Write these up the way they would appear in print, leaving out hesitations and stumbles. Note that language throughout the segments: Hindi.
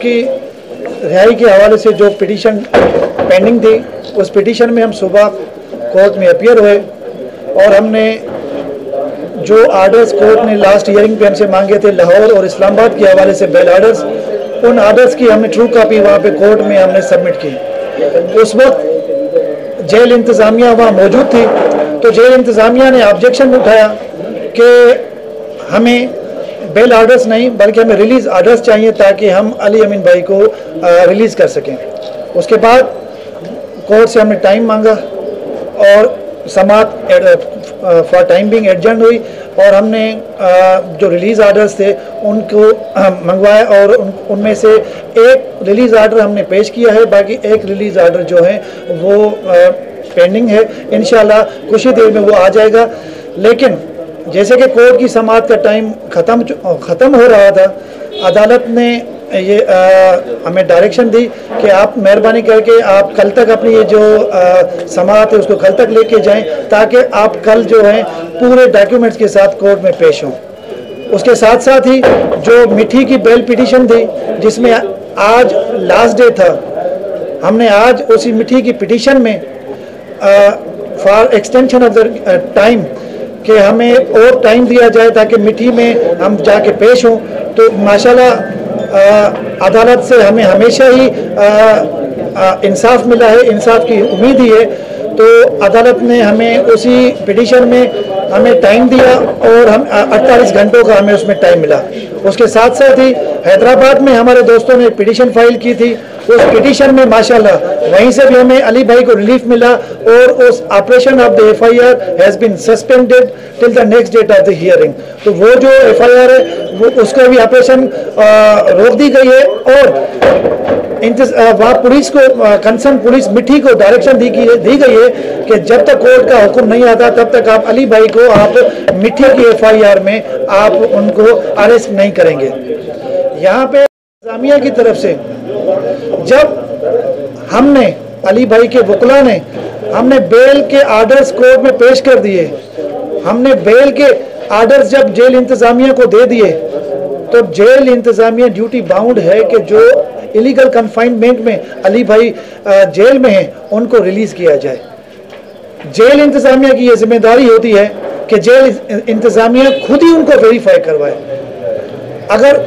की रिहाई के हवाले से जो पिटीशन पेंडिंग थी, उस पिटीशन में हम सुबह कोर्ट में अपीयर हुए और हमने जो आर्डर्स कोर्ट ने लास्ट हियरिंग पे हमसे मांगे थे लाहौर और इस्लामाबाद के हवाले से बेल आर्डर्स, उन आर्डर्स की हमने ट्रू कॉपी वहाँ पे कोर्ट में हमने सबमिट की। उस वक्त जेल इंतज़ामिया वहाँ मौजूद थी, तो जेल इंतज़ामिया ने ऑब्जेक्शन उठाया कि हमें बेल आर्डर्स नहीं बल्कि हमें रिलीज़ आर्डर्स चाहिए ताकि हम अली अमीन भाई को रिलीज़ कर सकें। उसके बाद कोर्ट से हमने टाइम मांगा और समात फॉर टाइम बिंग एडजर्न हुई और हमने जो रिलीज़ आर्डर्स थे उनको मंगवाए और उनमें से एक रिलीज़ आर्डर हमने पेश किया है, बाकी एक रिलीज़ आर्डर जो है वो पेंडिंग है। इंशाल्लाह कुछ ही देर में वो आ जाएगा। लेकिन जैसे कि कोर्ट की समात का टाइम ख़त्म हो रहा था, अदालत ने ये हमें डायरेक्शन दी कि आप मेहरबानी करके आप कल तक अपनी ये जो समात है उसको कल तक लेके जाएं ताकि आप कल जो है पूरे डॉक्यूमेंट्स के साथ कोर्ट में पेश हों। उसके साथ साथ ही जो मिठी की बेल पिटीशन थी जिसमें आज लास्ट डे था, हमने आज उसी मिठी की पिटीशन में for extension of the time कि हमें और टाइम दिया जाए ताकि मिठी में हम जाके पेश हों। तो माशाल्लाह अदालत से हमें हमेशा ही इंसाफ मिला है, इंसाफ की उम्मीद ही है। तो अदालत ने हमें उसी पिटीशन में हमें टाइम दिया और हम 48 घंटों का हमें उसमें टाइम मिला। उसके साथ साथ ही हैदराबाद में हमारे दोस्तों ने पिटीशन फाइल की थी, उस पिटीशन में माशाल्लाह वहीं से भी हमें अली भाई को रिलीफ मिला और उस operation of the FIR has been suspended till the next date of the hearing. तो वो जो FIR है वो उसका भी ऑपरेशन रोक दी गई है और वहाँ पुलिस को कंसर्न पुलिस मिठी को डायरेक्शन दी गई है कि जब तक कोर्ट का हुक्म नहीं आता तब तक आप अली भाई को आप मिठी की FIR में आप उनको अरेस्ट नहीं करेंगे। यहाँ पे इंतज़ामिया की तरफ से जब हमने अली भाई के वकला ने हमने बेल के आर्डर्स कोर्ट में पेश कर दिए, हमने बेल के आर्डर्स जब जेल इंतज़ामिया को दे दिए तो जेल इंतज़ामिया ड्यूटी बाउंड है कि जो इलीगल कन्फाइनमेंट में अली भाई जेल में हैं उनको रिलीज़ किया जाए। जेल इंतज़ामिया की ये जिम्मेदारी होती है कि जेल इंतज़ामिया खुद ही उनको वेरीफाई करवाए। अगर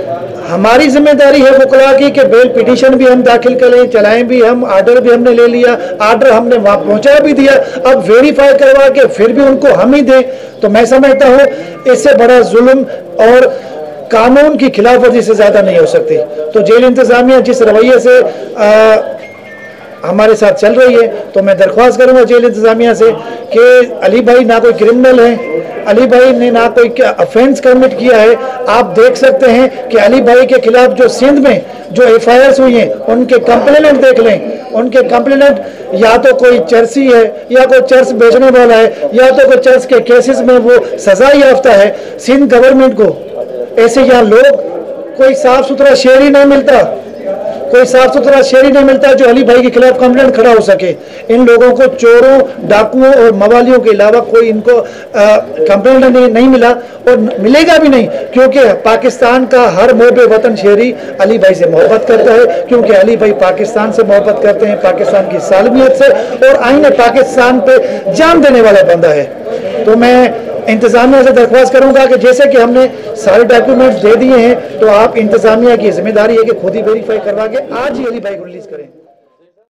हमारी जिम्मेदारी है वकला की कि बेल पिटीशन भी हम दाखिल करें, चलाएं भी हम, आर्डर भी हमने ले लिया, आर्डर हमने वहाँ पहुँचा भी दिया, अब वेरीफाई करवा के फिर भी उनको हम ही दें, तो मैं समझता हूँ इससे बड़ा जुल्म और कानून की खिलाफ वर्जी से ज़्यादा नहीं हो सकती। तो जेल इंतज़ामिया जिस रवैये से हमारे साथ चल रही है, तो मैं दरख्वास्त करूँगा जेल इंतज़ामिया से कि अली भाई ना कोई क्रिमिनल है, अली भाई ने ना कोई ऑफेंस कमिट किया है। आप देख सकते हैं कि अली भाई के खिलाफ जो सिंध में जो FIRs हुई हैं उनके कंप्लेनेंट देख लें। उनके कंप्लेनेंट या तो कोई चर्सी है या कोई चर्च बेचने वाला है या तो कोई चर्च के केसेस में वो सजा याफ्ता है। सिंध गवर्नमेंट को ऐसे यहाँ लोग कोई साफ सुथरा शहरी नहीं मिलता, कोई साफ सुथरा शहरी नहीं मिलता जो अली भाई के खिलाफ कंप्लेंट खड़ा हो सके। इन लोगों को चोरों, डाकुओं और मवालियों के अलावा कोई इनको कंप्लेंट नहीं मिला और मिलेगा भी नहीं, क्योंकि पाकिस्तान का हर मोहब्बे वतन शहरी अली भाई से मोहब्बत करता है, क्योंकि अली भाई पाकिस्तान से मोहब्बत करते हैं, पाकिस्तान की सालमियत से, और आईने पाकिस्तान पे जान देने वाला बंदा है। तो मैं इंतज़ामिया से दरख्वास्त करूंगा कि जैसे कि हमने सारे डॉक्यूमेंट्स दे दिए हैं, तो आप इंतज़ामिया की जिम्मेदारी है कि खुद ही वेरीफाई करवा के आज ही अली भाई को रिलीज़ करें।